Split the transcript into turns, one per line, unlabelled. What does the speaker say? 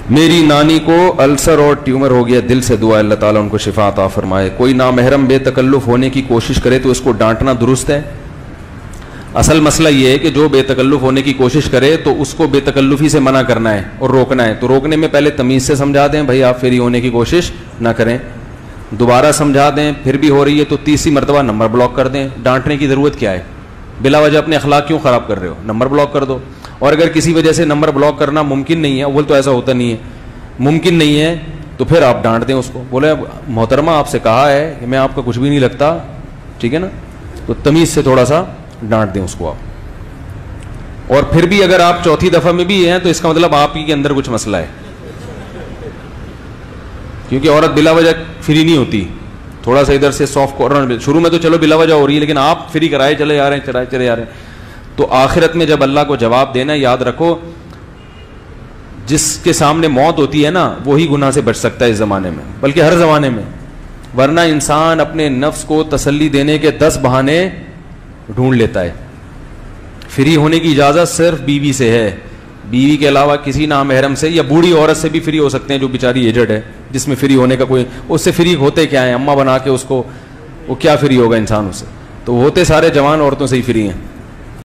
میری نانی کو السر اور ٹیومر ہو گیا, دل سے دعا اللہ تعالیٰ ان کو شفا عطا فرمائے. کوئی نامحرم بے تکلف ہونے کی کوشش کرے تو اس کو ڈانٹنا درست ہے؟ اصل مسئلہ یہ ہے کہ جو بے تکلف ہونے کی کوشش کرے تو اس کو بے تکلفی سے منع کرنا ہے اور روکنا ہے. تو روکنے میں پہلے تمیز سے سمجھا دیں, بھائی آپ فری ہونے کی کوشش نہ کریں. دوبارہ سمجھا دیں, پھر بھی ہو رہی ہے تو تیسری مرتبہ نمبر بلاک کر دیں. ڈانٹنے کی ضرورت کیا ہے؟ بلا وجہ اپنے اخلاق کیوں خراب کر رہے ہو؟ نمبر بلاک کر دو. اور اگر کسی وجہ سے نمبر بلاک کرنا ممکن نہیں ہے, اول تو ایسا ہوتا نہیں ہے, ممکن نہیں ہے, تو پھر آپ ڈانٹ دیں اس کو. بولے محترمہ آپ سے کہا ہے کہ میں آپ کا کچھ بھی نہیں لگتا, ٹھیک ہے نا, تو تمیز سے تھوڑا سا ڈانٹ دیں اس کو آپ. اور پھر بھی اگر آپ چوتھی دفعہ میں بھی ہیں تو اس کا مطلب آپ ہی کے اندر کچھ مسئلہ ہے, کیونکہ عورت بلا وجہ فری نہیں ہوتی. تھوڑا سا ادھر سے سافٹ کارنر, شروع میں تو چلو بلا وجہ ہو رہی ہے, لیکن آپ فری کرائے چلے جا رہے ہیں, چلے جا رہے ہیں, تو آخرت میں جب اللہ کو جواب دینا, یاد رکھو جس کے سامنے موت ہوتی ہے نا وہی گناہ سے بچ سکتا ہے اس زمانے میں, بلکہ ہر زمانے میں. ورنہ انسان اپنے نفس کو تسلی دینے کے 10 بہانے ڈھونڈ لیتا ہے. فری ہونے کی اجازت صرف بیوی سے ہے, بیوی کے علاوہ کسی نامحرم سے, یا بوڑھی عورت سے بھی فری ہو سکتے ہیں جو بیچاری ایجڈ ہے, جس میں فری ہونے کا کوئی, اس سے فری ہوتے کیا ہیں, اماں بنا کے اس کو, وہ کیا فری ہوگا انسان اس سے, تو ہوتے سارے جوان عورتوں سے ہی فری ہیں.